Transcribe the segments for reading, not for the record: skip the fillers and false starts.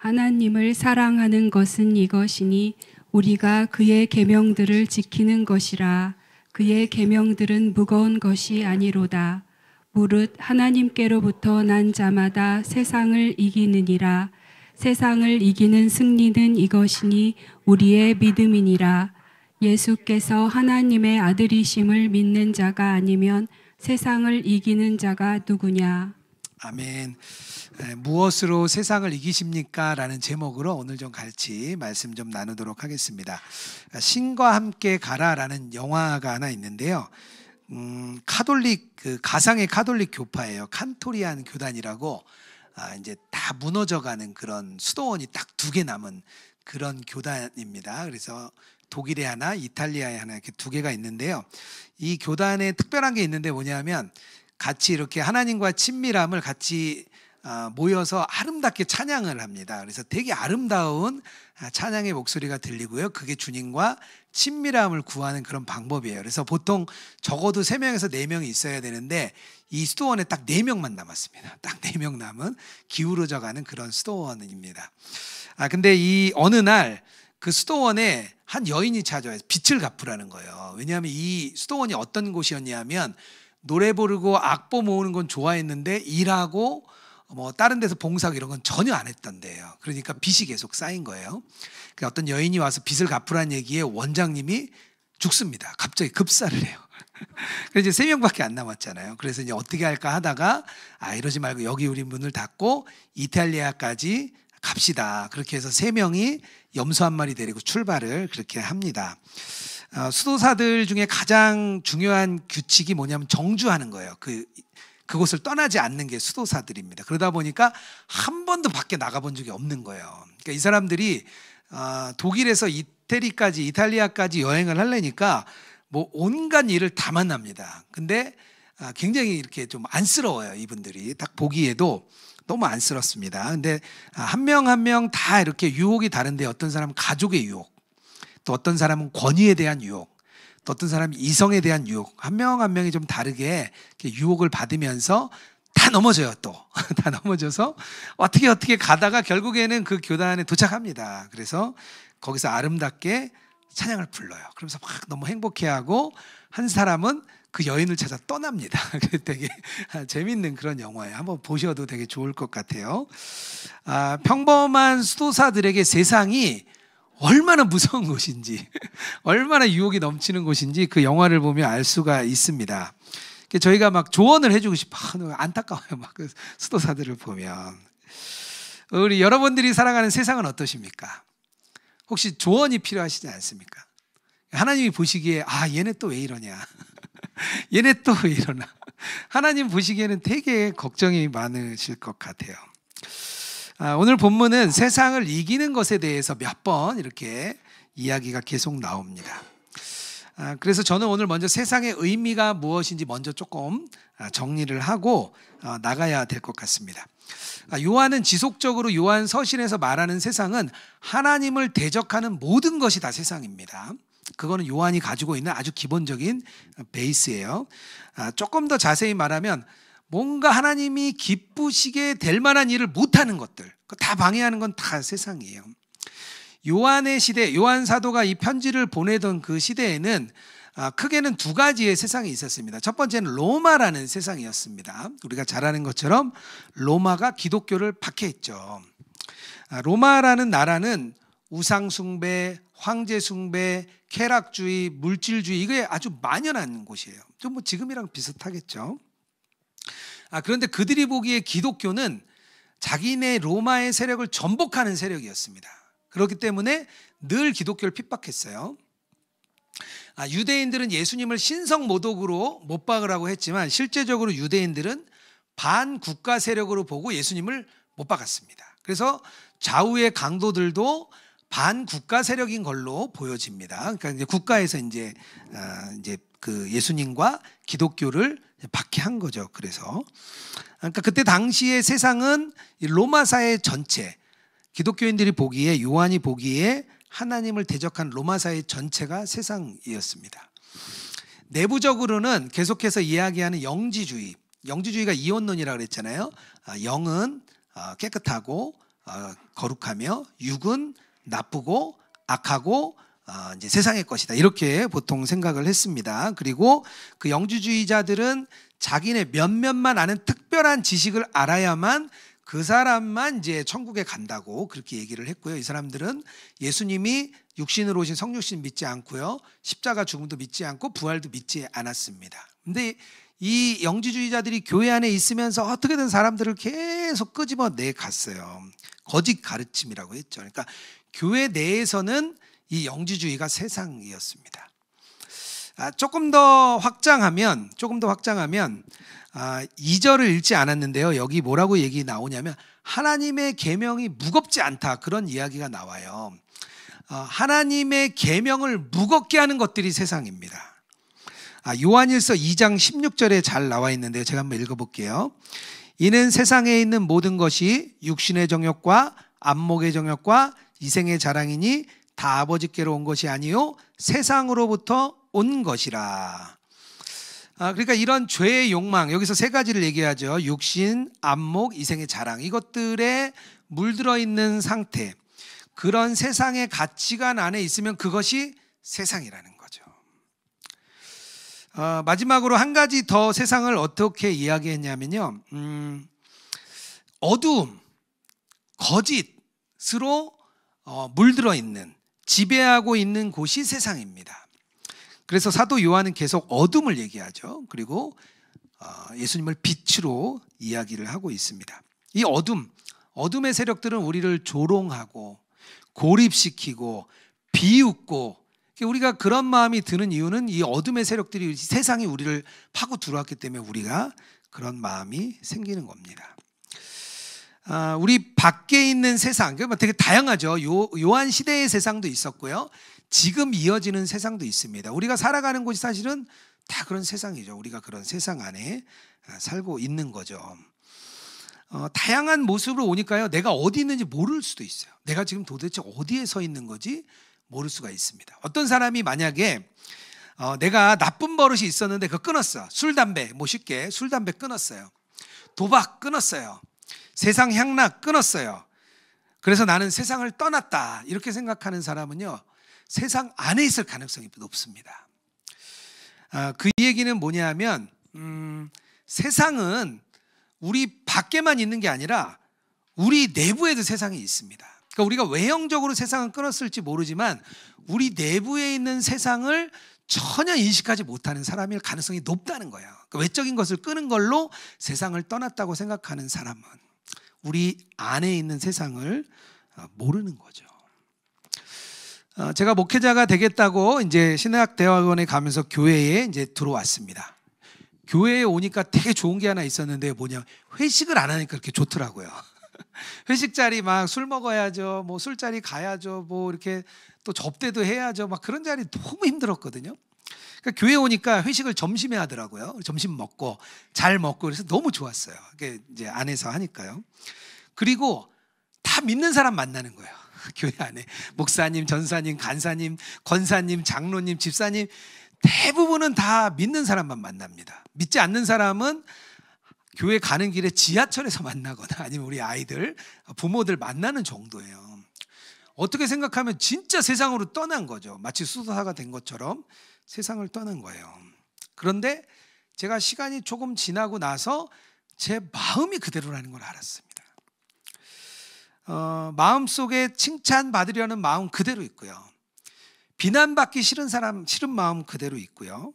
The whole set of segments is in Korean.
하나님을 사랑하는 것은 이것이니 우리가 그의 계명들을 지키는 것이라. 그의 계명들은 무거운 것이 아니로다. 무릇 하나님께로부터 난 자마다 세상을 이기느니라. 세상을 이기는 승리는 이것이니 우리의 믿음이니라. 예수께서 하나님의 아들이심을 믿는 자가 아니면 세상을 이기는 자가 누구냐? 아멘. 무엇으로 세상을 이기십니까? 라는 제목으로 오늘 좀 같이 말씀 좀 나누도록 하겠습니다. 신과 함께 가라라는 영화가 하나 있는데요. 카톨릭 가상의 카톨릭 교파예요. 칸토리안 교단이라고 이제 다 무너져가는 그런 수도원이 딱 2개 남은 그런 교단입니다. 그래서 독일에 하나, 이탈리아에 하나 이렇게 2개가 있는데요. 이 교단에 특별한 게 있는데 뭐냐면 같이 이렇게 하나님과 친밀함을 같이 모여서 아름답게 찬양을 합니다. 그래서 되게 아름다운 찬양의 목소리가 들리고요. 그게 주님과 친밀함을 구하는 그런 방법이에요. 그래서 보통 적어도 3명에서 4명이 있어야 되는데 이 수도원에 딱 4명만 남았습니다. 딱 4명 남은 기울어져 가는 그런 수도원입니다. 근데 이 어느 날 그 수도원에 한 여인이 찾아와서 빛을 갚으라는 거예요. 왜냐하면 이 수도원이 어떤 곳이었냐면 노래 부르고 악보 모으는 건 좋아했는데 일하고 뭐 다른 데서 봉사하고 이런 건 전혀 안 했던 데예요. 그러니까 빚이 계속 쌓인 거예요. 그러니까 어떤 여인이 와서 빚을 갚으라는 얘기에 원장님이 죽습니다. 갑자기 급사를 해요. 그래서 이제 3명밖에 안 남았잖아요. 그래서 이제 어떻게 할까 하다가 이러지 말고 여기 우리 문을 닫고 이탈리아까지 갑시다. 그렇게 해서 3명이 염소 한 마리 데리고 출발을 그렇게 합니다. 수도사들 중에 가장 중요한 규칙이 뭐냐면 정주하는 거예요. 그곳을 떠나지 않는 게 수도사들입니다. 그러다 보니까 한 번도 밖에 나가본 적이 없는 거예요. 그러니까 이 사람들이 독일에서 이탈리아까지 여행을 하려니까 뭐 온갖 일을 다 만납니다. 근데 굉장히 이렇게 좀 안쓰러워요. 이분들이 딱 보기에도 너무 안쓰럽습니다. 근데 한 명 한 명 다 이렇게 유혹이 다른데 어떤 사람은 가족의 유혹, 또 어떤 사람은 권위에 대한 유혹, 또 어떤 사람이 이성에 대한 유혹, 한 명 한 명이 좀 다르게 유혹을 받으면서 다 넘어져요. 또 다 넘어져서 어떻게 가다가 결국에는 그 교단에 도착합니다. 그래서 거기서 아름답게 찬양을 불러요. 그러면서 막 너무 행복해하고 한 사람은 그 여인을 찾아 떠납니다. 되게 재밌는 그런 영화예요. 한번 보셔도 되게 좋을 것 같아요. 평범한 수도사들에게 세상이 얼마나 무서운 곳인지, 얼마나 유혹이 넘치는 곳인지 그 영화를 보면 알 수가 있습니다. 저희가 막 조언을 해주고 싶어. 안타까워요. 막 수도사들을 보면. 우리 여러분들이 살아가는 세상은 어떠십니까? 혹시 조언이 필요하시지 않습니까? 하나님이 보시기에 얘네 또 왜 이러냐? 얘네 또 왜 이러나? 하나님 보시기에는 되게 걱정이 많으실 것 같아요. 오늘 본문은 세상을 이기는 것에 대해서 몇 번 이렇게 이야기가 계속 나옵니다. 그래서 저는 오늘 먼저 세상의 의미가 무엇인지 먼저 조금 정리를 하고 나가야 될 것 같습니다. 요한은 지속적으로 요한 서신에서 말하는 세상은 하나님을 대적하는 모든 것이 다 세상입니다. 그거는 요한이 가지고 있는 아주 기본적인 베이스예요. 조금 더 자세히 말하면 뭔가 하나님이 기쁘시게 될 만한 일을 못하는 것들, 다 방해하는 건 다 세상이에요. 요한의 시대, 요한 사도가 이 편지를 보내던 그 시대에는 크게는 2가지의 세상이 있었습니다. 첫 번째는 로마라는 세상이었습니다. 우리가 잘 아는 것처럼 로마가 기독교를 박해했죠. 로마라는 나라는 우상숭배, 황제숭배, 쾌락주의, 물질주의 이게 아주 만연한 곳이에요. 좀 뭐 지금이랑 비슷하겠죠. 그런데 그들이 보기에 기독교는 자기네 로마의 세력을 전복하는 세력이었습니다. 그렇기 때문에 늘 기독교를 핍박했어요. 유대인들은 예수님을 신성모독으로 못 박으라고 했지만 실제적으로 유대인들은 반국가 세력으로 보고 예수님을 못 박았습니다. 그래서 좌우의 강도들도 반국가 세력인 걸로 보여집니다. 그러니까 이제 국가에서 이제 그 예수님과 기독교를 박해한 거죠. 그래서 그러니까 그때 당시의 세상은 로마 사회 전체, 기독교인들이 보기에, 요한이 보기에 하나님을 대적한 로마 사회 전체가 세상이었습니다. 내부적으로는 계속해서 이야기하는 영지주의가 이원론이라고 그랬잖아요. 영은 깨끗하고 거룩하며 육은 나쁘고 악하고 이제 세상의 것이다. 이렇게 보통 생각을 했습니다. 그리고 그 영주주의자들은 자기네 몇몇만 아는 특별한 지식을 알아야만 그 사람만 이제 천국에 간다고 그렇게 얘기를 했고요. 이 사람들은 예수님이 육신으로 오신 성육신 믿지 않고요. 십자가 죽음도 믿지 않고 부활도 믿지 않았습니다. 근데 이 영지주의자들이 교회 안에 있으면서 어떻게든 사람들을 계속 끄집어내 갔어요. 거짓 가르침이라고 했죠. 그러니까 교회 내에서는 이 영지주의가 세상이었습니다. 조금 더 확장하면 2절을 읽지 않았는데요. 여기 뭐라고 얘기 나오냐면 하나님의 계명이 무겁지 않다, 그런 이야기가 나와요. 하나님의 계명을 무겁게 하는 것들이 세상입니다. 요한일서 2장 16절에 잘 나와 있는데요. 제가 한번 읽어볼게요. 이는 세상에 있는 모든 것이 육신의 정욕과 안목의 정욕과 이생의 자랑이니 다 아버지께로 온 것이 아니요 세상으로부터 온 것이라. 그러니까 이런 죄의 욕망, 여기서 세 가지를 얘기하죠. 육신, 안목, 이생의 자랑, 이것들에 물들어 있는 상태, 그런 세상의 가치관 안에 있으면 그것이 세상이라는 거죠. 마지막으로 한 가지 더 세상을 어떻게 이야기했냐면요, 어두움, 거짓으로 물들어 있는, 지배하고 있는 곳이 세상입니다. 그래서 사도 요한은 계속 어둠을 얘기하죠. 그리고 예수님을 빛으로 이야기를 하고 있습니다. 이 어둠의 세력들은 우리를 조롱하고 고립시키고 비웃고, 우리가 그런 마음이 드는 이유는 이 어둠의 세력들이, 세상이 우리를 파고 들어왔기 때문에 우리가 그런 마음이 생기는 겁니다. 우리 밖에 있는 세상, 되게 다양하죠. 요한 시대의 세상도 있었고요, 지금 이어지는 세상도 있습니다. 우리가 살아가는 곳이 사실은 다 그런 세상이죠. 우리가 그런 세상 안에 살고 있는 거죠. 다양한 모습으로 오니까요, 내가 어디 있는지 모를 수도 있어요. 내가 지금 도대체 어디에 서 있는 거지 모를 수가 있습니다. 어떤 사람이 만약에 내가 나쁜 버릇이 있었는데 그거 끊었어. 술, 담배, 쉽게 술, 담배 끊었어요. 도박 끊었어요. 세상 향락 끊었어요. 그래서 나는 세상을 떠났다, 이렇게 생각하는 사람은요, 세상 안에 있을 가능성이 높습니다. 그 얘기는 뭐냐면 세상은 우리 밖에만 있는 게 아니라 우리 내부에도 세상이 있습니다. 그러니까 우리가 외형적으로 세상을 끊었을지 모르지만 우리 내부에 있는 세상을 전혀 인식하지 못하는 사람일 가능성이 높다는 거예요. 그러니까 외적인 것을 끄는 걸로 세상을 떠났다고 생각하는 사람은 우리 안에 있는 세상을 모르는 거죠. 제가 목회자가 되겠다고 이제 신학대학원에 가면서 교회에 이제 들어왔습니다. 교회에 오니까 되게 좋은 게 하나 있었는데 뭐냐, 회식을 안 하니까 그렇게 좋더라고요. 회식 자리 막 술 먹어야죠, 뭐 술자리 가야죠, 뭐 이렇게 또 접대도 해야죠, 막 그런 자리 너무 힘들었거든요. 그러니까 교회 오니까 회식을 점심에 하더라고요. 점심 먹고 잘 먹고, 그래서 너무 좋았어요. 그게 이제 안에서 하니까요. 그리고 다 믿는 사람 만나는 거예요. 교회 안에 목사님, 전사님, 간사님, 권사님, 장로님, 집사님, 대부분은 다 믿는 사람만 만납니다. 믿지 않는 사람은 교회 가는 길에 지하철에서 만나거나 아니면 우리 아이들, 부모들 만나는 정도예요. 어떻게 생각하면 진짜 세상으로 떠난 거죠. 마치 수도사가 된 것처럼 세상을 떠난 거예요. 그런데 제가 시간이 조금 지나고 나서 제 마음이 그대로라는 걸 알았습니다. 마음속에 칭찬받으려는 마음 그대로 있고요, 비난받기 싫은 마음 그대로 있고요,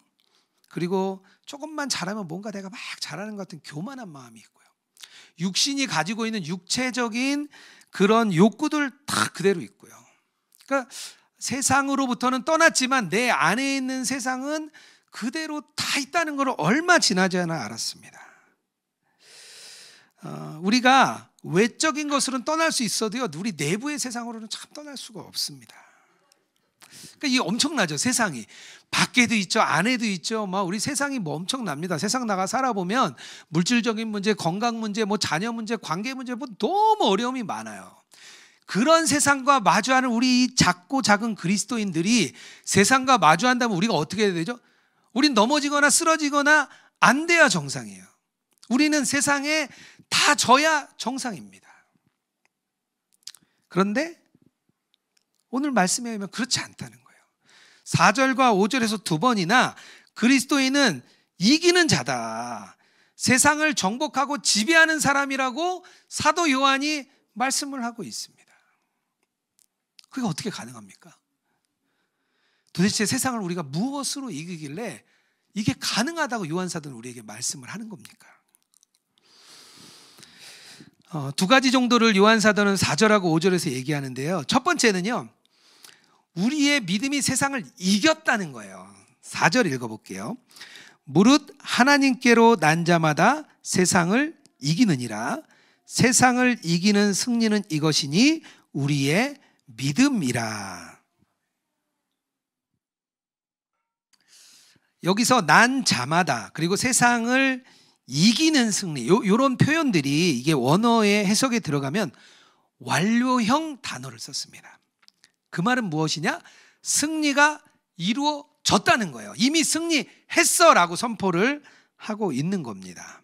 그리고 조금만 잘하면 뭔가 내가 막 잘하는 것 같은 교만한 마음이 있고요, 육신이 가지고 있는 육체적인 그런 욕구들 다 그대로 있고요. 그러니까 세상으로부터는 떠났지만 내 안에 있는 세상은 그대로 다 있다는 걸 얼마 지나지 않아 알았습니다. 우리가 외적인 것으로는 떠날 수 있어도요, 우리 내부의 세상으로는 참 떠날 수가 없습니다. 그러니까 이게 엄청나죠. 세상이 밖에도 있죠, 안에도 있죠. 막 우리 세상이 뭐 엄청납니다. 세상 나가 살아보면 물질적인 문제, 건강 문제, 뭐 자녀 문제, 관계 문제, 뭐 너무 어려움이 많아요. 그런 세상과 마주하는 우리 이 작고 작은 그리스도인들이 세상과 마주한다면 우리가 어떻게 해야 되죠? 우린 넘어지거나 쓰러지거나 안 돼야 정상이에요. 우리는 세상에 다 져야 정상입니다. 그런데 오늘 말씀에 의하면 그렇지 않다는 거예요. 4절과 5절에서 두 번이나 그리스도인은 이기는 자다, 세상을 정복하고 지배하는 사람이라고 사도 요한이 말씀을 하고 있습니다. 그게 어떻게 가능합니까? 도대체 세상을 우리가 무엇으로 이기길래 이게 가능하다고 요한 사도는 우리에게 말씀을 하는 겁니까? 두 가지 정도를 요한 사도는 4절하고 5절에서 얘기하는데요. 첫 번째는요, 우리의 믿음이 세상을 이겼다는 거예요. 4절 읽어볼게요. 무릇 하나님께로 난 자마다 세상을 이기느니라. 세상을 이기는 승리는 이것이니 우리의 믿음이라. 여기서 난 자마다 그리고 세상을 이기는 승리, 이런 표현들이 이게 원어의 해석에 들어가면 완료형 단어를 썼습니다. 그 말은 무엇이냐? 승리가 이루어졌다는 거예요. 이미 승리했어 라고 선포를 하고 있는 겁니다.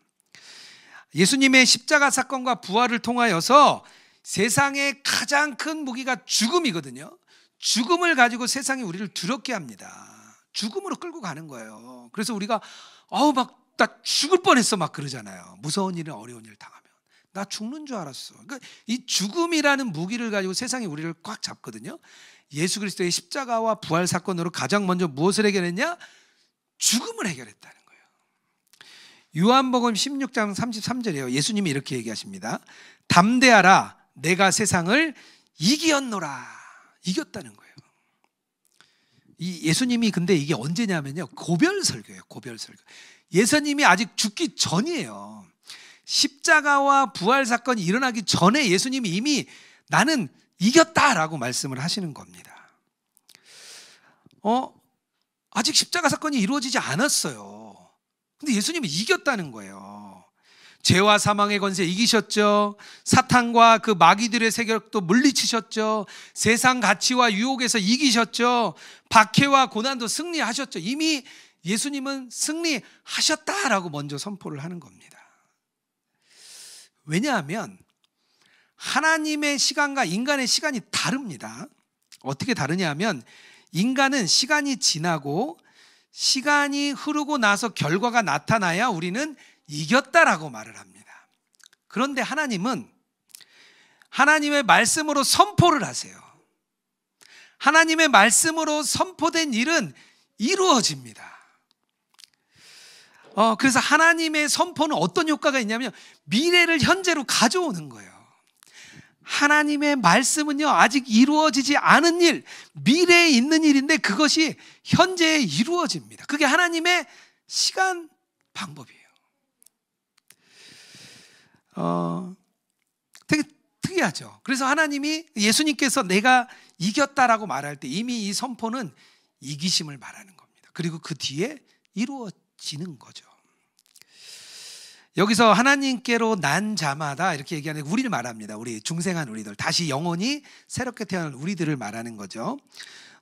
예수님의 십자가 사건과 부활을 통하여서 세상의 가장 큰 무기가 죽음이거든요. 죽음을 가지고 세상이 우리를 두렵게 합니다. 죽음으로 끌고 가는 거예요. 그래서 우리가 나 죽을 뻔했어 막 그러잖아요. 무서운 일이나 어려운 일을 당하면 나 죽는 줄 알았어. 그러니까 이 죽음이라는 무기를 가지고 세상이 우리를 꽉 잡거든요. 예수 그리스도의 십자가와 부활 사건으로 가장 먼저 무엇을 해결했냐? 죽음을 해결했다는 거예요. 요한복음 16장 33절이에요. 예수님이 이렇게 얘기하십니다. 담대하라, 내가 세상을 이기었노라. 이겼다는 거예요. 이 예수님이 근데 이게 언제냐면요, 고별 설교예요. 고별 설교. 예수님이 아직 죽기 전이에요. 십자가와 부활 사건이 일어나기 전에 예수님이 이미 나는 이겼다라고 말씀을 하시는 겁니다. 아직 십자가 사건이 이루어지지 않았어요. 근데 예수님이 이겼다는 거예요. 죄와 사망의 권세 이기셨죠. 사탄과 그 마귀들의 세력도 물리치셨죠. 세상 가치와 유혹에서 이기셨죠. 박해와 고난도 승리하셨죠. 이미 예수님은 승리하셨다라고 먼저 선포를 하는 겁니다. 왜냐하면 하나님의 시간과 인간의 시간이 다릅니다. 어떻게 다르냐 하면 인간은 시간이 지나고 시간이 흐르고 나서 결과가 나타나야 우리는 이겼다라고 말을 합니다. 그런데 하나님은 하나님의 말씀으로 선포를 하세요. 하나님의 말씀으로 선포된 일은 이루어집니다. 그래서 하나님의 선포는 어떤 효과가 있냐면 미래를 현재로 가져오는 거예요. 하나님의 말씀은요, 아직 이루어지지 않은 일, 미래에 있는 일인데 그것이 현재에 이루어집니다. 그게 하나님의 시간 방법이에요. 되게 특이하죠. 그래서 하나님이, 예수님께서 내가 이겼다라고 말할 때 이미 이 선포는 이기심을 말하는 겁니다. 그리고 그 뒤에 이루어지는 거죠. 여기서 하나님께로 난 자마다 이렇게 얘기하는 우리를 말합니다. 우리 중생한 우리들, 다시 영원히 새롭게 태어난 우리들을 말하는 거죠.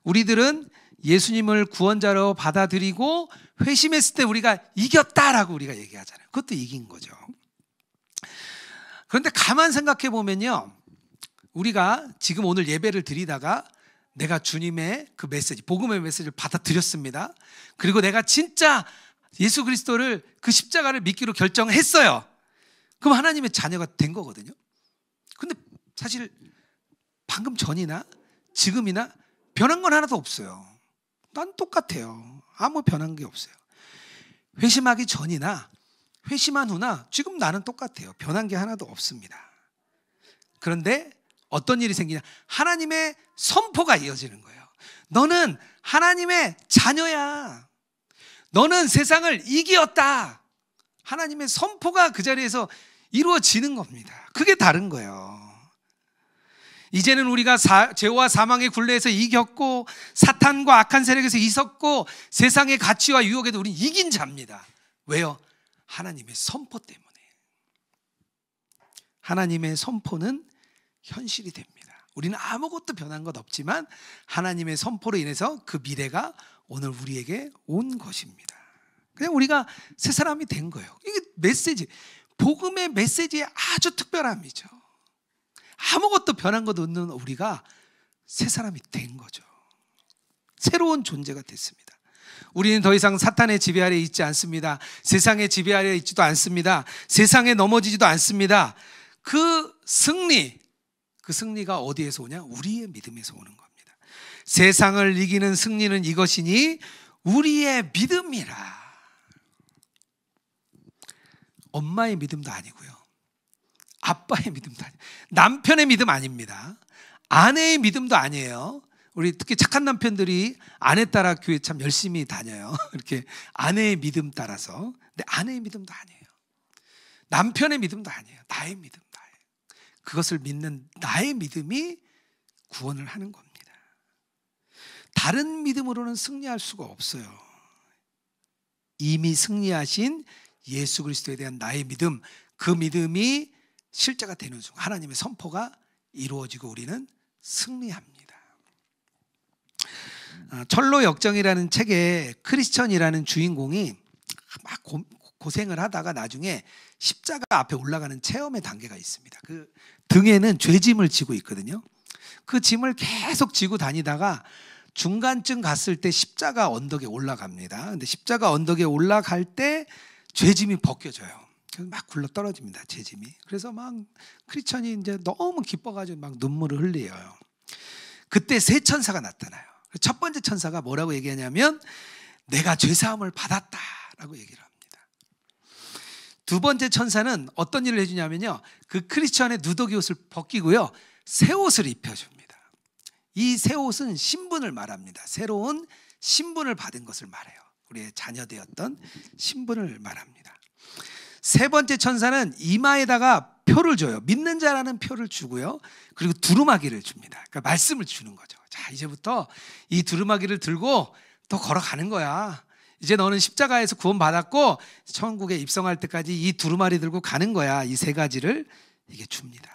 우리들은 예수님을 구원자로 받아들이고 회심했을 때 우리가 이겼다라고 우리가 얘기하잖아요. 그것도 이긴 거죠. 그런데 가만 생각해 보면요, 우리가 지금 오늘 예배를 드리다가 내가 주님의 그 메시지, 복음의 메시지를 받아들였습니다. 그리고 내가 진짜 예수 그리스도를, 그 십자가를 믿기로 결정했어요. 그럼 하나님의 자녀가 된 거거든요. 근데 사실 방금 전이나 지금이나 변한 건 하나도 없어요. 난 똑같아요. 아무 변한 게 없어요. 회심하기 전이나 회심한 후나 지금 나는 똑같아요. 변한 게 하나도 없습니다. 그런데 어떤 일이 생기냐? 하나님의 선포가 이어지는 거예요. 너는 하나님의 자녀야. 너는 세상을 이기었다. 하나님의 선포가 그 자리에서 이루어지는 겁니다. 그게 다른 거예요. 이제는 우리가 죄와 사망의 굴레에서 이겼고 사탄과 악한 세력에서 이겼고 세상의 가치와 유혹에도 우리는 이긴 자입니다. 왜요? 하나님의 선포 때문에. 하나님의 선포는 현실이 됩니다. 우리는 아무것도 변한 것 없지만 하나님의 선포로 인해서 그 미래가 오늘 우리에게 온 것입니다. 그냥 우리가 새 사람이 된 거예요. 이게 메시지, 복음의 메시지의 아주 특별함이죠. 아무것도 변한 것 없는 우리가 새 사람이 된 거죠. 새로운 존재가 됐습니다. 우리는 더 이상 사탄의 지배 아래에 있지 않습니다. 세상의 지배 아래에 있지도 않습니다. 세상에 넘어지지도 않습니다. 그 승리가 어디에서 오냐? 우리의 믿음에서 오는 겁니다. 세상을 이기는 승리는 이것이니 우리의 믿음이라. 엄마의 믿음도 아니고요, 아빠의 믿음도 아니에요, 남편의 믿음 아닙니다. 아내의 믿음도 아니에요. 우리 특히 착한 남편들이 아내 따라 교회 참 열심히 다녀요. 이렇게 아내의 믿음 따라서. 근데 아내의 믿음도 아니에요. 남편의 믿음도 아니에요. 나의 믿음, 그것을 믿는 나의 믿음이 구원을 하는 겁니다. 다른 믿음으로는 승리할 수가 없어요. 이미 승리하신 예수 그리스도에 대한 나의 믿음, 그 믿음이 실제가 되는 순간 하나님의 선포가 이루어지고 우리는 승리합니다. 철로 역정이라는 책에 크리스천이라는 주인공이 막 고생을 하다가 나중에 십자가 앞에 올라가는 체험의 단계가 있습니다. 그 등에는 죄짐을 지고 있거든요. 그 짐을 계속 지고 다니다가 중간쯤 갔을 때 십자가 언덕에 올라갑니다. 근데 십자가 언덕에 올라갈 때 죄짐이 벗겨져요. 그래서 막 굴러 떨어집니다, 죄짐이. 그래서 막 크리스천이 이제 너무 기뻐가지고 막 눈물을 흘려요. 그때 세 천사가 나타나요. 첫 번째 천사가 뭐라고 얘기하냐면 내가 죄사함을 받았다라고 얘기를 합니다. 두 번째 천사는 어떤 일을 해주냐면요, 그 크리스천의 누더기 옷을 벗기고요, 새 옷을 입혀줍니다. 이 새 옷은 신분을 말합니다. 새로운 신분을 받은 것을 말해요. 우리의 자녀되었던 신분을 말합니다. 세 번째 천사는 이마에다가 표를 줘요. 믿는 자라는 표를 주고요, 그리고 두루마기를 줍니다. 그러니까 말씀을 주는 거죠. 자, 이제부터 이 두루마기를 들고 또 걸어가는 거야. 이제 너는 십자가에서 구원받았고 천국에 입성할 때까지 이 두루마리 들고 가는 거야. 이 세 가지를 이게 줍니다.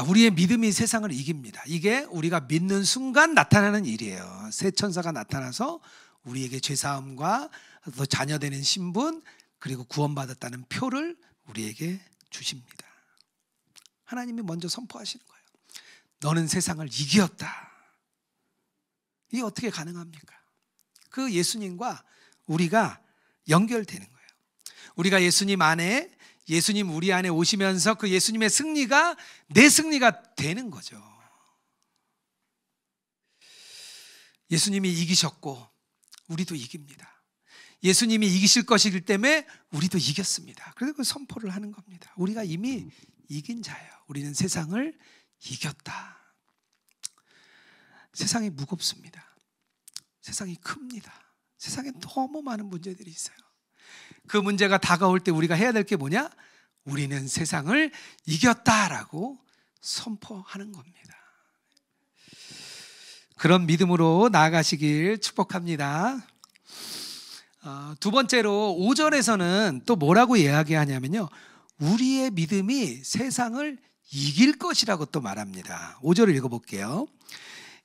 우리의 믿음이 세상을 이깁니다. 이게 우리가 믿는 순간 나타나는 일이에요. 새 천사가 나타나서 우리에게 죄사함과 또 자녀되는 신분, 그리고 구원받았다는 표를 우리에게 주십니다. 하나님이 먼저 선포하시는 거예요. 너는 세상을 이겼다. 이게 어떻게 가능합니까? 그 예수님과 우리가 연결되는 거예요. 우리가 예수님 안에, 예수님 우리 안에 오시면서 그 예수님의 승리가 내 승리가 되는 거죠. 예수님이 이기셨고 우리도 이깁니다. 예수님이 이기실 것이기 때문에 우리도 이겼습니다. 그래서 그 선포를 하는 겁니다. 우리가 이미 이긴 자예요. 우리는 세상을 이겼다. 세상이 무겁습니다. 세상이 큽니다. 세상에 너무 많은 문제들이 있어요. 그 문제가 다가올 때 우리가 해야 될 게 뭐냐? 우리는 세상을 이겼다라고 선포하는 겁니다. 그런 믿음으로 나아가시길 축복합니다. 두 번째로 5절에서는 또 뭐라고 이야기하냐면요, 우리의 믿음이 세상을 이길 것이라고 또 말합니다. 5절을 읽어볼게요.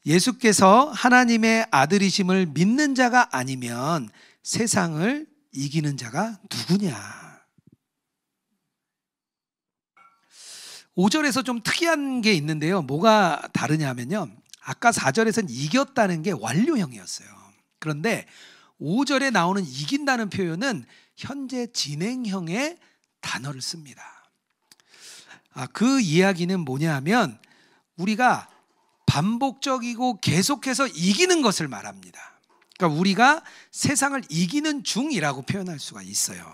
예수께서 하나님의 아들이심을 믿는 자가 아니면 세상을 이기는 자가 누구냐? 5절에서 좀 특이한 게 있는데요. 뭐가 다르냐면요, 아까 4절에서는 이겼다는 게 완료형이었어요. 그런데 5절에 나오는 이긴다는 표현은 현재 진행형의 단어를 씁니다. 그 이야기는 뭐냐 하면 우리가 반복적이고 계속해서 이기는 것을 말합니다. 그러니까 우리가 세상을 이기는 중이라고 표현할 수가 있어요.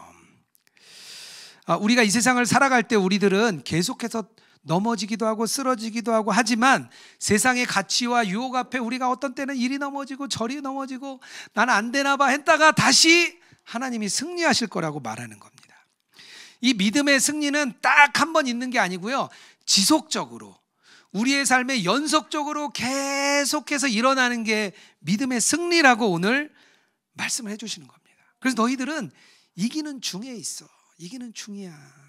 우리가 이 세상을 살아갈 때 우리들은 계속해서 넘어지기도 하고 쓰러지기도 하고 하지만 세상의 가치와 유혹 앞에 우리가 어떤 때는 이리 넘어지고 저리 넘어지고 나는 안 되나 봐 했다가 다시 하나님이 승리하실 거라고 말하는 겁니다. 이 믿음의 승리는 딱 한 번 있는 게 아니고요, 지속적으로 우리의 삶에 연속적으로 계속해서 일어나는 게 믿음의 승리라고 오늘 말씀을 해주시는 겁니다. 그래서 너희들은 이기는 중에 있어. 이기는 중이야.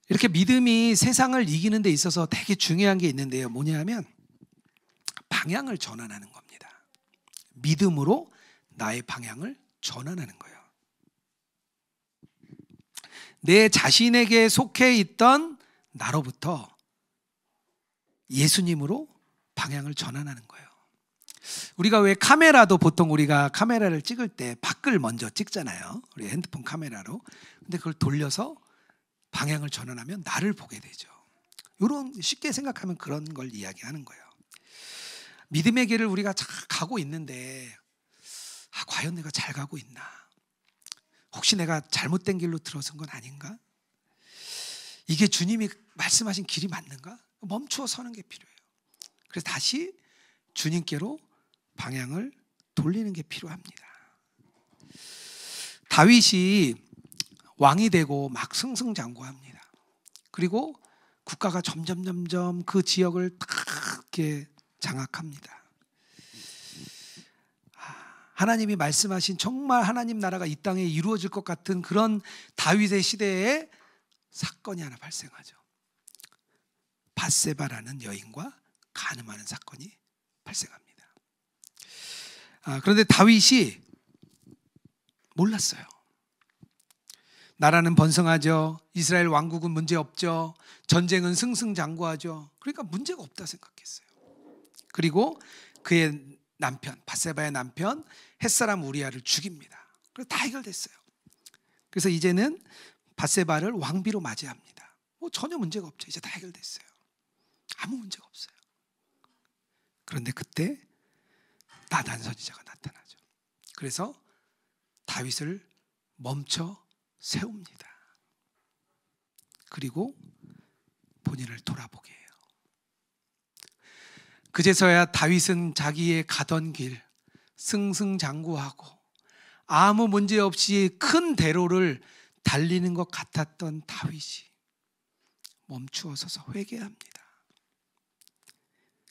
이렇게 믿음이 세상을 이기는 데 있어서 되게 중요한 게 있는데요. 뭐냐면 방향을 전환하는 겁니다. 믿음으로 나의 방향을 전환하는 거예요. 내 자신에게 속해 있던 나로부터 예수님으로 방향을 전환하는 거예요. 우리가 왜 카메라도 보통 우리가 카메라를 찍을 때 밖을 먼저 찍잖아요. 우리 핸드폰 카메라로. 근데 그걸 돌려서 방향을 전환하면 나를 보게 되죠. 이런 쉽게 생각하면 그런 걸 이야기하는 거예요. 믿음의 길을 우리가 잘 가고 있는데 과연 내가 잘 가고 있나? 혹시 내가 잘못된 길로 들어선 건 아닌가? 이게 주님이 말씀하신 길이 맞는가? 멈추어 서는 게 필요해요. 그래서 다시 주님께로 방향을 돌리는 게 필요합니다. 다윗이 왕이 되고 막 승승장구합니다. 그리고 국가가 점점 그 지역을 딱 이렇게 장악합니다. 하나님이 말씀하신 정말 하나님 나라가 이 땅에 이루어질 것 같은 그런 다윗의 시대에 사건이 하나 발생하죠. 밧세바라는 여인과 간음하는 사건이 발생합니다. 그런데 다윗이 몰랐어요. 나라는 번성하죠. 이스라엘 왕국은 문제없죠. 전쟁은 승승장구하죠. 그러니까 문제가 없다 생각했어요. 그리고 그의 남편, 밧세바의 남편 햇사람 우리아를 죽입니다. 그래서 다 해결됐어요. 그래서 이제는 밧세바를 왕비로 맞이합니다. 전혀 문제가 없죠. 이제 다 해결됐어요. 아무 문제가 없어요. 그런데 그때 나단 선지자가 나타나죠. 그래서 다윗을 멈춰 세웁니다. 그리고 본인을 돌아보게 해요. 그제서야 다윗은 자기의 가던 길 승승장구하고 아무 문제 없이 큰 대로를 달리는 것 같았던 다윗이 멈추어 서서 회개합니다.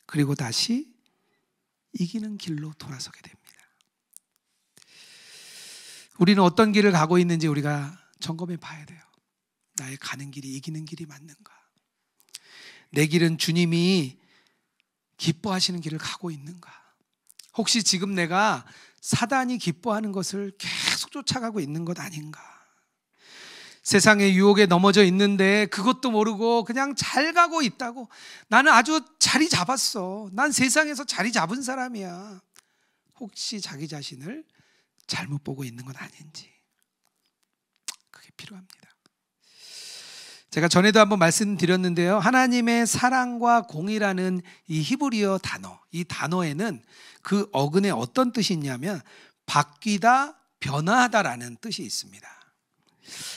그리고 다시 이기는 길로 돌아서게 됩니다. 우리는 어떤 길을 가고 있는지 우리가 점검해 봐야 돼요. 나의 가는 길이 이기는 길이 맞는가? 내 길은 주님이 기뻐하시는 길을 가고 있는가? 혹시 지금 내가 사단이 기뻐하는 것을 계속 쫓아가고 있는 것 아닌가? 세상의 유혹에 넘어져 있는데 그것도 모르고 그냥 잘 가고 있다고. 나는 아주 자리 잡았어. 난 세상에서 자리 잡은 사람이야. 혹시 자기 자신을 잘못 보고 있는 건 아닌지, 그게 필요합니다. 제가 전에도 한번 말씀드렸는데요. 하나님의 사랑과 공의라는 이 히브리어 단어, 이 단어에는 그 어근에 어떤 뜻이 있냐면 바뀌다, 변화하다라는 뜻이 있습니다.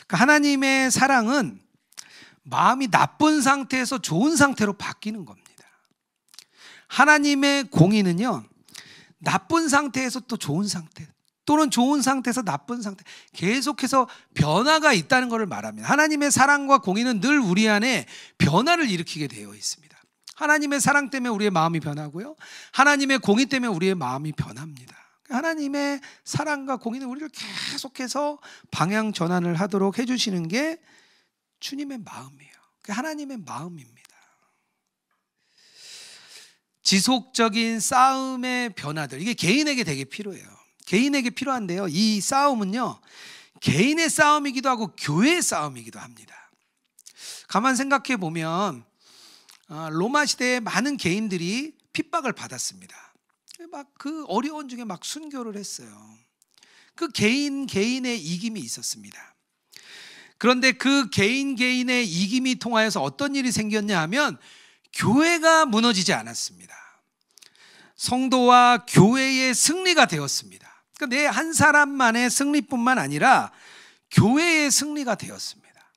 그러니까 하나님의 사랑은 마음이 나쁜 상태에서 좋은 상태로 바뀌는 겁니다. 하나님의 공의는요, 나쁜 상태에서 또 좋은 상태, 또는 좋은 상태에서 나쁜 상태, 계속해서 변화가 있다는 것을 말합니다. 하나님의 사랑과 공의는 늘 우리 안에 변화를 일으키게 되어 있습니다. 하나님의 사랑 때문에 우리의 마음이 변하고요, 하나님의 공의 때문에 우리의 마음이 변합니다. 하나님의 사랑과 공의는 우리를 계속해서 방향 전환을 하도록 해주시는 게 주님의 마음이에요. 하나님의 마음입니다. 지속적인 싸움의 변화들, 이게 개인에게 되게 필요해요. 개인에게 필요한데요, 이 싸움은요, 개인의 싸움이기도 하고 교회의 싸움이기도 합니다. 가만 생각해 보면 로마 시대에 많은 개인들이 핍박을 받았습니다. 막 그 어려운 중에 막 순교를 했어요. 그 개인의 이김이 있었습니다. 그런데 그 개인의 이김이 통하여서 어떤 일이 생겼냐 하면 교회가 무너지지 않았습니다. 성도와 교회의 승리가 되었습니다. 그러니까 내 한 사람만의 승리뿐만 아니라 교회의 승리가 되었습니다.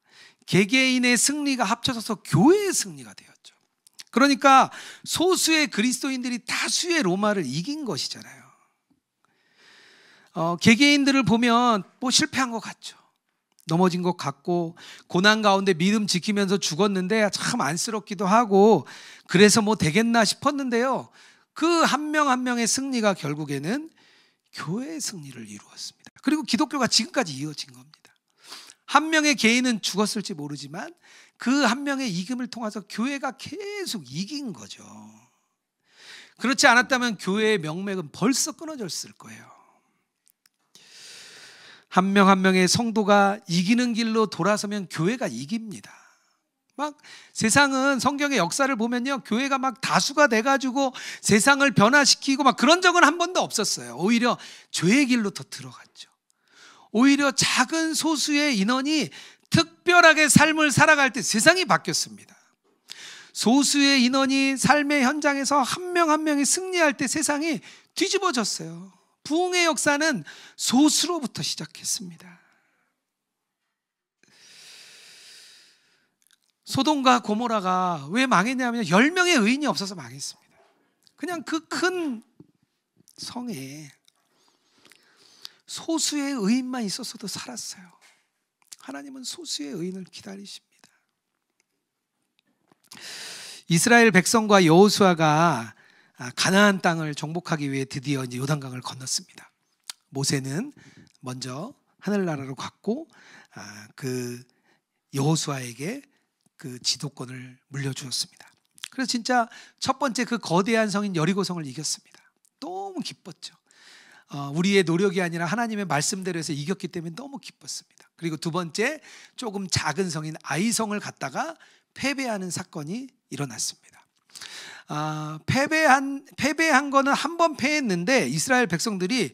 개개인의 승리가 합쳐져서 교회의 승리가 되었죠. 그러니까 소수의 그리스도인들이 다수의 로마를 이긴 것이잖아요. 개개인들을 보면 뭐 실패한 것 같죠. 넘어진 것 같고 고난 가운데 믿음 지키면서 죽었는데 참 안쓰럽기도 하고 그래서 뭐 되겠나 싶었는데요, 그 한 명 한 명의 승리가 결국에는 교회의 승리를 이루었습니다. 그리고 기독교가 지금까지 이어진 겁니다. 한 명의 개인은 죽었을지 모르지만 그 한 명의 이김을 통해서 교회가 계속 이긴 거죠. 그렇지 않았다면 교회의 명맥은 벌써 끊어졌을 거예요. 한 명 한 명의 성도가 이기는 길로 돌아서면 교회가 이깁니다. 막 세상은 성경의 역사를 보면요, 교회가 막 다수가 돼가지고 세상을 변화시키고 막 그런 적은 한 번도 없었어요. 오히려 죄의 길로 더 들어갔죠. 오히려 작은 소수의 인원이 특별하게 삶을 살아갈 때 세상이 바뀌었습니다. 소수의 인원이 삶의 현장에서 한 명 한 명이 승리할 때 세상이 뒤집어졌어요. 부흥의 역사는 소수로부터 시작했습니다. 소돔과 고모라가 왜 망했냐면 10명의 의인이 없어서 망했습니다. 그냥 그 큰 성에 소수의 의인만 있었어도 살았어요. 하나님은 소수의 의인을 기다리십니다. 이스라엘 백성과 여호수아가 가나안 땅을 정복하기 위해 드디어 이제 요단강을 건넜습니다. 모세는 먼저 하늘나라로 갔고 그 여호수아에게 그 지도권을 물려주었습니다. 그래서 진짜 첫 번째 그 거대한 성인 여리고성을 이겼습니다. 너무 기뻤죠. 우리의 노력이 아니라 하나님의 말씀대로 해서 이겼기 때문에 너무 기뻤습니다. 그리고 두 번째, 조금 작은 성인 아이성을 갔다가 패배하는 사건이 일어났습니다. 패배한 거는 한 번 패했는데 이스라엘 백성들이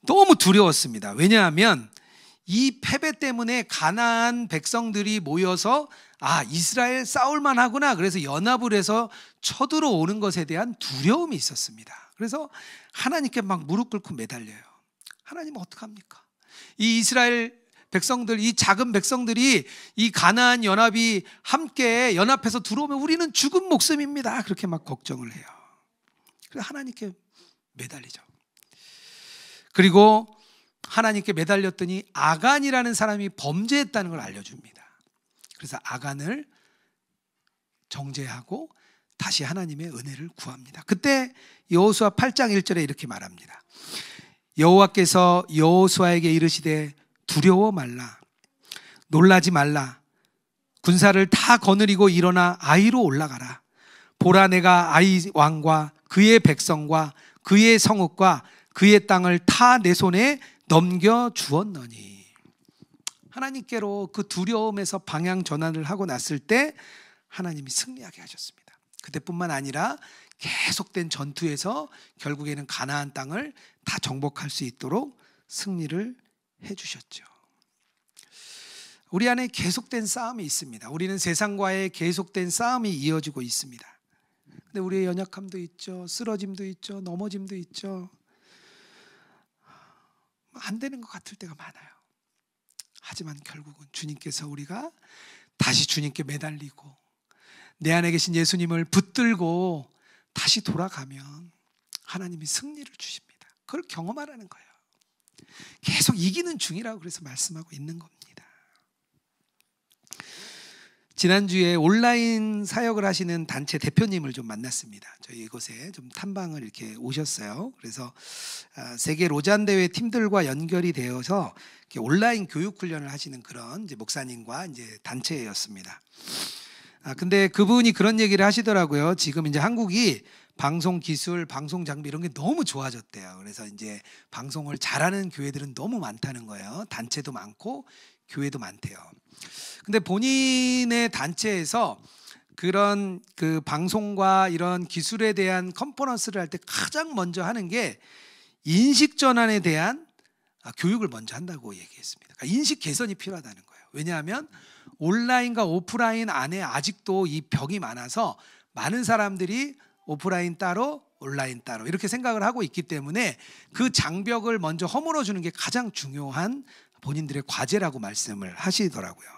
너무 두려웠습니다. 왜냐하면 이 패배 때문에 가나안 백성들이 모여서 이스라엘 싸울만 하구나, 그래서 연합을 해서 쳐들어오는 것에 대한 두려움이 있었습니다. 그래서 하나님께 막 무릎 꿇고 매달려요. 하나님 어떡합니까? 이 이스라엘 백성들, 이 작은 백성들이 이 가나안 연합이 함께 연합해서 들어오면 우리는 죽은 목숨입니다. 그렇게 막 걱정을 해요. 그래서 하나님께 매달리죠. 그리고 하나님께 매달렸더니 아간이라는 사람이 범죄했다는 걸 알려줍니다. 그래서 아간을 정죄하고 다시 하나님의 은혜를 구합니다. 그때 여호수아 8장 1절에 이렇게 말합니다. 여호와께서 여호수아에게 이르시되 두려워 말라, 놀라지 말라. 군사를 다 거느리고 일어나 아이로 올라가라. 보라, 내가 아이 왕과 그의 백성과 그의 성읍과 그의 땅을 다 내 손에 넘겨 주었노니. 하나님께로 그 두려움에서 방향 전환을 하고 났을 때 하나님이 승리하게 하셨습니다. 그때뿐만 아니라 계속된 전투에서 결국에는 가나안 땅을 다 정복할 수 있도록 승리를 해주셨죠. 우리 안에 계속된 싸움이 있습니다. 우리는 세상과의 계속된 싸움이 이어지고 있습니다. 근데 우리의 연약함도 있죠, 쓰러짐도 있죠, 넘어짐도 있죠. 안 되는 것 같을 때가 많아요. 하지만 결국은 주님께서 우리가 다시 주님께 매달리고 내 안에 계신 예수님을 붙들고 다시 돌아가면 하나님이 승리를 주십니다. 그걸 경험하라는 거예요. 계속 이기는 중이라고 그래서 말씀하고 있는 겁니다. 지난주에 온라인 사역을 하시는 단체 대표님을 좀 만났습니다. 저희 이곳에 좀 탐방을 이렇게 오셨어요. 그래서 세계 로잔 대회 팀들과 연결이 되어서 이렇게 온라인 교육 훈련을 하시는 그런 이제 목사님과 이제 단체였습니다. 근데 그분이 그런 얘기를 하시더라고요. 지금 이제 한국이 방송 기술, 방송 장비 이런 게 너무 좋아졌대요. 그래서 이제 방송을 잘하는 교회들은 너무 많다는 거예요. 단체도 많고 교회도 많대요. 근데 본인의 단체에서 그런 그 방송과 이런 기술에 대한 컨퍼런스를 할 때 가장 먼저 하는 게 인식 전환에 대한 교육을 먼저 한다고 얘기했습니다. 그러니까 인식 개선이 필요하다는 거예요. 왜냐하면 온라인과 오프라인 안에 아직도 이 벽이 많아서 많은 사람들이 오프라인 따로 온라인 따로 이렇게 생각을 하고 있기 때문에 그 장벽을 먼저 허물어 주는 게 가장 중요한 본인들의 과제라고 말씀을 하시더라고요.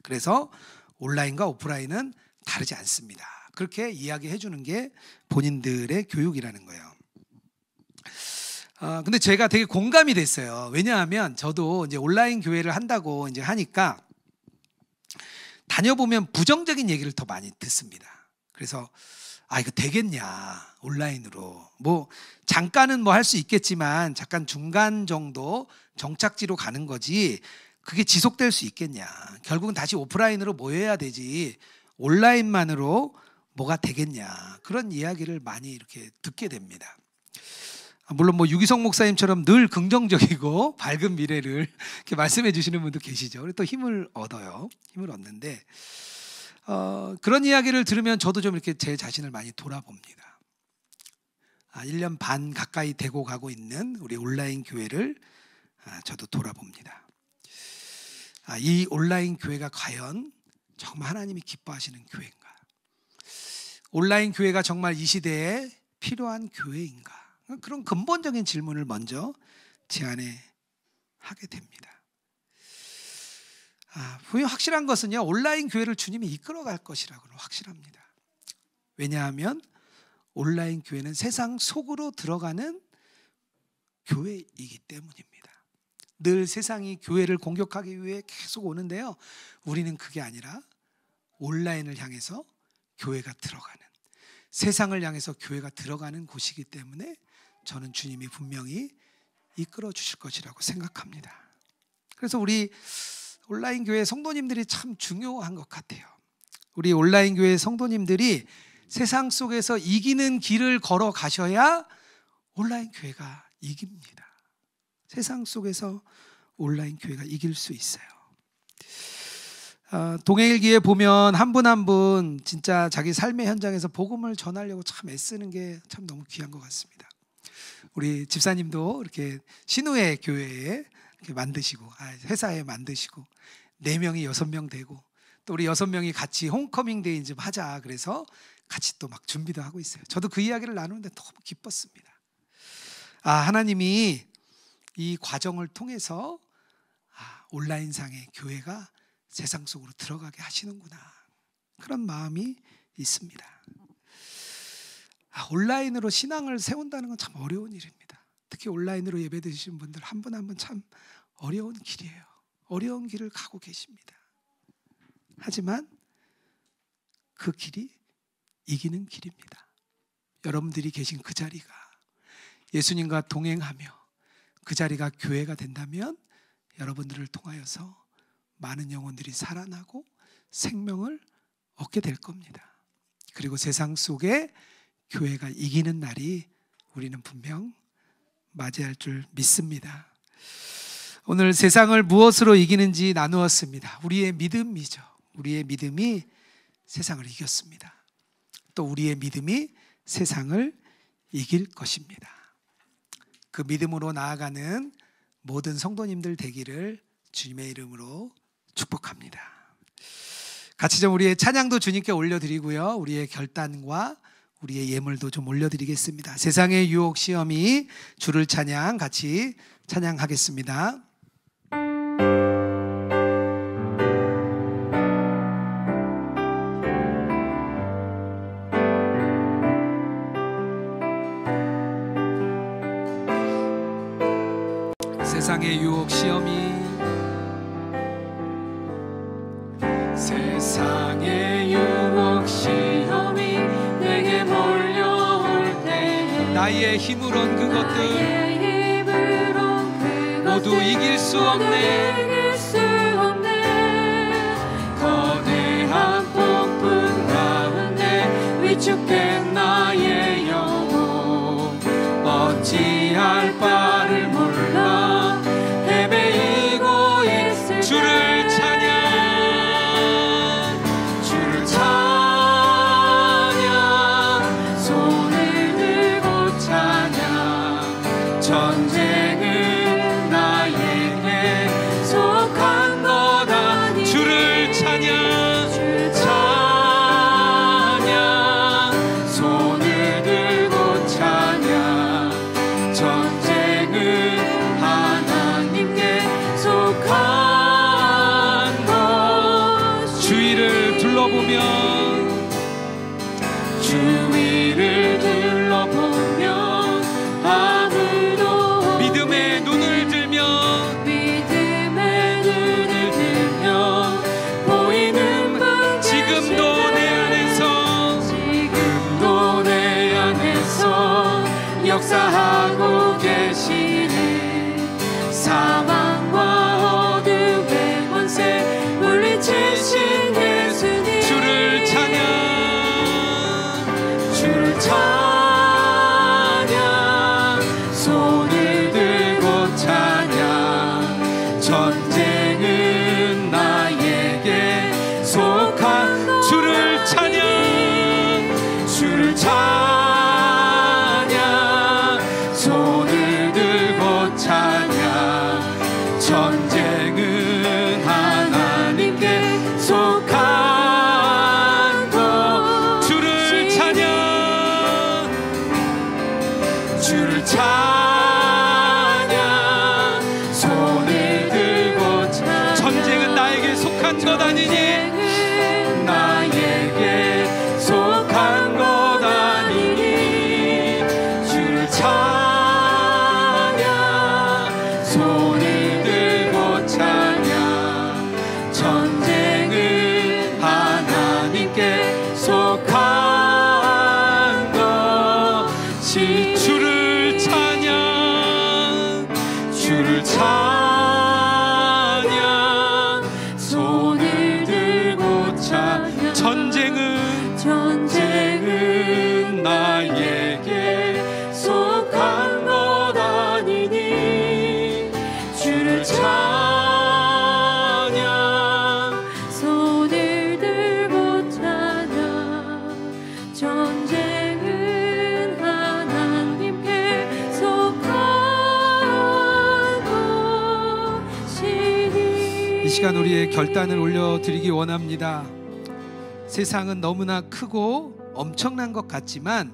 그래서 온라인과 오프라인은 다르지 않습니다. 그렇게 이야기해 주는 게 본인들의 교육이라는 거예요. 근데 제가 되게 공감이 됐어요. 왜냐하면 저도 이제 온라인 교회를 한다고 이제 하니까 다녀보면 부정적인 얘기를 더 많이 듣습니다. 그래서 이거 되겠냐, 온라인으로 뭐 잠깐은 뭐 할 수 있겠지만 잠깐 중간 정도 정착지로 가는 거지 그게 지속될 수 있겠냐, 결국은 다시 오프라인으로 모여야 되지 온라인만으로 뭐가 되겠냐, 그런 이야기를 많이 이렇게 듣게 됩니다. 물론 뭐 유기성 목사님처럼 늘 긍정적이고 밝은 미래를 이렇게 말씀해 주시는 분도 계시죠. 그래서 또 힘을 얻어요. 힘을 얻는데 그런 이야기를 들으면 저도 좀 이렇게 제 자신을 많이 돌아봅니다. 1년 반 가까이 되고 가고 있는 우리 온라인 교회를 저도 돌아봅니다. 이 온라인 교회가 과연 정말 하나님이 기뻐하시는 교회인가? 온라인 교회가 정말 이 시대에 필요한 교회인가? 그런 근본적인 질문을 먼저 제 안에 하게 됩니다. 분명히 확실한 것은요, 온라인 교회를 주님이 이끌어갈 것이라고는 확실합니다. 왜냐하면 온라인 교회는 세상 속으로 들어가는 교회이기 때문입니다. 늘 세상이 교회를 공격하기 위해 계속 오는데요, 우리는 그게 아니라 온라인을 향해서 교회가 들어가는, 세상을 향해서 교회가 들어가는 곳이기 때문에 저는 주님이 분명히 이끌어 주실 것이라고 생각합니다. 그래서 우리 온라인 교회 성도님들이 참 중요한 것 같아요. 우리 온라인 교회 성도님들이 세상 속에서 이기는 길을 걸어 가셔야 온라인 교회가 이깁니다. 세상 속에서 온라인 교회가 이길 수 있어요. 동행일기에 보면 한 분 한 분 진짜 자기 삶의 현장에서 복음을 전하려고 참 애쓰는 게 참 너무 귀한 것 같습니다. 우리 집사님도 이렇게 신우회 교회에 이렇게 만드시고, 회사에 만드시고, 4명이 6명 되고, 또 우리 6명이 같이 홈커밍 데이 좀 하자 그래서 같이 또 막 준비도 하고 있어요. 저도 그 이야기를 나누는데 너무 기뻤습니다. 하나님이 이 과정을 통해서 온라인상의 교회가 세상 속으로 들어가게 하시는구나, 그런 마음이 있습니다. 온라인으로 신앙을 세운다는 건 참 어려운 일입니다. 특히 온라인으로 예배 드리시는 분들 한 분 한 분 참 어려운 길이에요. 어려운 길을 가고 계십니다. 하지만 그 길이 이기는 길입니다. 여러분들이 계신 그 자리가 예수님과 동행하며 그 자리가 교회가 된다면 여러분들을 통하여서 많은 영혼들이 살아나고 생명을 얻게 될 겁니다. 그리고 세상 속에 교회가 이기는 날이 우리는 분명 맞이할 줄 믿습니다. 오늘 세상을 무엇으로 이기는지 나누었습니다. 우리의 믿음이죠. 우리의 믿음이 세상을 이겼습니다. 또 우리의 믿음이 세상을 이길 것입니다. 그 믿음으로 나아가는 모든 성도님들 되기를 주님의 이름으로 축복합니다. 같이 좀 우리의 찬양도 주님께 올려드리고요, 우리의 결단과 우리의 예물도 좀 올려드리겠습니다. 세상의 유혹 시험이 주를 찬양, 같이 찬양하겠습니다. 세상의 유혹 시험이, 세상의 유혹 시험이 내게 몰려올 때 나의 힘으로 온 그것들 모두 이길 수 없네. 거대한 폭풍 가운데 위축된 나의 영혼, 어찌할 바를 몰라 헤매이고 있을 주를 찬양, 주를 찬양, 손을 들고 찬양. 전쟁은 나에게 속한 것 아니. 주를 찬양, 주를 찬양, 손을 들고 찬양. 전쟁은 하나님께 속한 것. 주위를 둘러보면 주위를 둘러보면 아무도 믿음의 눈을 들면 믿음의 눈을 들면 보이는 바 지금도 내 안에서 지금도 내 안에서 역사하고 계시는 사망과 어둠의 권세 물리치신 예수님. 주를 찬양, 주를 찬양, 시간 우리의 결단을 올려드리기 원합니다. 세상은 너무나 크고 엄청난 것 같지만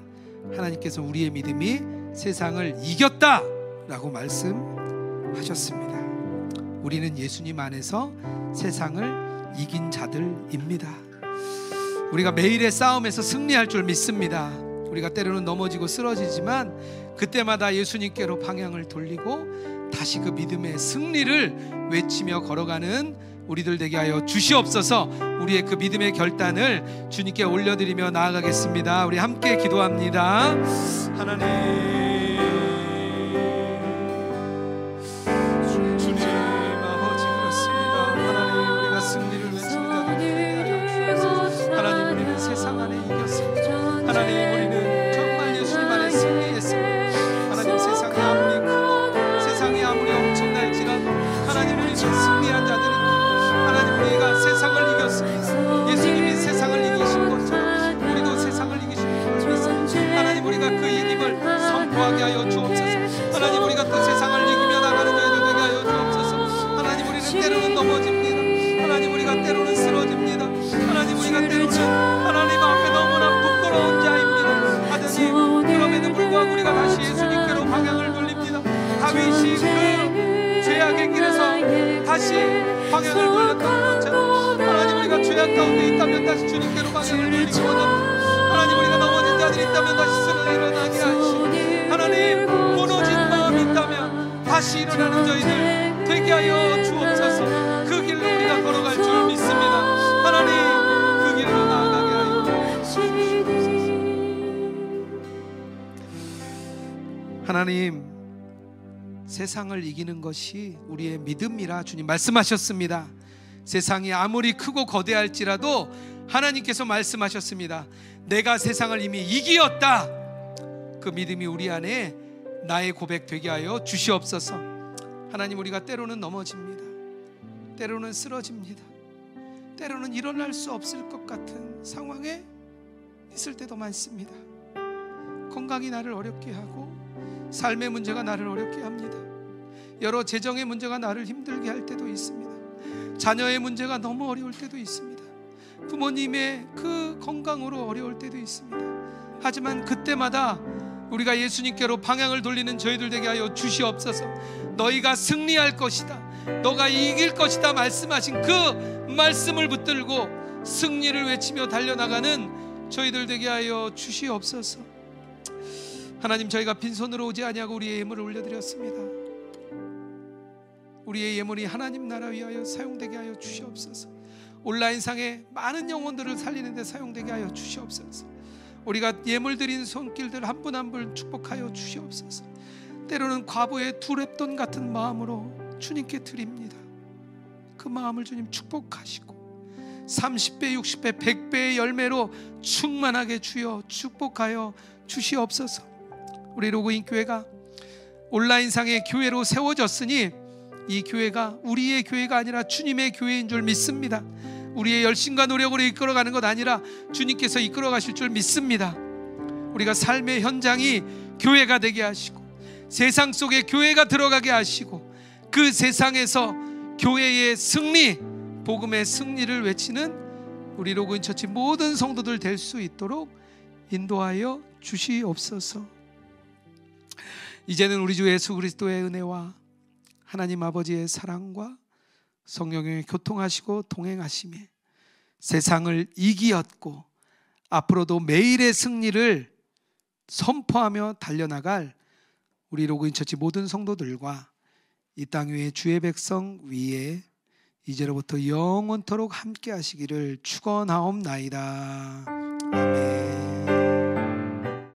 하나님께서 우리의 믿음이 세상을 이겼다라고 말씀하셨습니다. 우리는 예수님 안에서 세상을 이긴 자들입니다. 우리가 매일의 싸움에서 승리할 줄 믿습니다. 우리가 때로는 넘어지고 쓰러지지만 그때마다 예수님께로 방향을 돌리고 다시 그 믿음의 승리를 외치며 걸어가는 우리들 되게 하여 주시옵소서. 우리의 그 믿음의 결단을 주님께 올려드리며 나아가겠습니다. 우리 함께 기도합니다. 하나님, 주님 아버지 그렇습니다. 하나님, 우리가 승리를 외치는 자들 되게 하여 주옵소서. 하나님, 우리는 세상 안에 이겼습니다. 하나님, 우리는 정말 예수님 안에 승리했습니다. 하나님, 세상이 아무리 크고 세상이 아무리 엄청날지라도 하나님, 우리는 승리한 자들입니다. 하나님, 우리가 세상을 이겼습니다. 예수님이 세상을 이기신 것처럼 우리도 세상을 이기신 줄 믿습니다. 하나님, 우리가 그 이김을 선포하게 하여 주옵소서. 하나님, 우리가 또 세상을 이기며 나가는 저희들 되게 하여 주옵소서. 하나님, 우리는 때로는 넘어집니다. 하나님, 우리가 때로는 쓰러집니다. 하나님, 우리가 때로는 하나님 앞에 너무나 부끄러운 자입니다. 하나님, 그럼에도 불구하고 우리가 다시 예수님께로 방향을 돌립니다. 다윗이 그 죄악의 길에서 다시 방향을 돌렸던 것처럼 하나님, 우리가 죄악 가운데 있다면 다시 주님께로 방향을 돌리기 원합니다. 하나님, 우리가 넘어진 자들이 있다면 다시 스스로 일어나게 하시고 하나님, 무너진 마음이 있다면 다시 일어나는 저희들 되게 하여 주옵소서. 그 길로 우리가 걸어갈 줄 믿습니다. 하나님, 그 길로 나아가게 하여 주옵소서. 하나님, 세상을 이기는 것이 우리의 믿음이라 주님 말씀하셨습니다. 세상이 아무리 크고 거대할지라도 하나님께서 말씀하셨습니다. 내가 세상을 이미 이기었다. 그 믿음이 우리 안에 나의 고백 되게 하여 주시옵소서. 하나님, 우리가 때로는 넘어집니다. 때로는 쓰러집니다. 때로는 일어날 수 없을 것 같은 상황에 있을 때도 많습니다. 건강이 나를 어렵게 하고 삶의 문제가 나를 어렵게 합니다. 여러 재정의 문제가 나를 힘들게 할 때도 있습니다. 자녀의 문제가 너무 어려울 때도 있습니다. 부모님의 그 건강으로 어려울 때도 있습니다. 하지만 그때마다 우리가 예수님께로 방향을 돌리는 저희들 되게 하여 주시옵소서. 너희가 승리할 것이다, 너가 이길 것이다 말씀하신 그 말씀을 붙들고 승리를 외치며 달려나가는 저희들 되게 하여 주시옵소서. 하나님, 저희가 빈손으로 오지 아니하고 우리의 예물을 올려드렸습니다. 우리의 예물이 하나님 나라 위하여 사용되게 하여 주시옵소서. 온라인상에 많은 영혼들을 살리는 데 사용되게 하여 주시옵소서. 우리가 예물 드린 손길들 한 분 한 분 축복하여 주시옵소서. 때로는 과부의 두 렙돈 같은 마음으로 주님께 드립니다. 그 마음을 주님 축복하시고 30배, 60배, 100배의 열매로 충만하게 주여 축복하여 주시옵소서. 우리 로그인 교회가 온라인상의 교회로 세워졌으니 이 교회가 우리의 교회가 아니라 주님의 교회인 줄 믿습니다. 우리의 열심과 노력으로 이끌어가는 것 아니라 주님께서 이끌어 가실 줄 믿습니다. 우리가 삶의 현장이 교회가 되게 하시고 세상 속에 교회가 들어가게 하시고 그 세상에서 교회의 승리, 복음의 승리를 외치는 우리 로그인 처치 모든 성도들 될 수 있도록 인도하여 주시옵소서. 이제는 우리 주 예수 그리스도의 은혜와 하나님 아버지의 사랑과 성령의 교통하시고 동행하심에 세상을 이기었고 앞으로도 매일의 승리를 선포하며 달려나갈 우리 로그인 처치 모든 성도들과 이 땅 위에 주의 백성 위에 이제로부터 영원토록 함께 하시기를 축원하옵나이다. 아멘.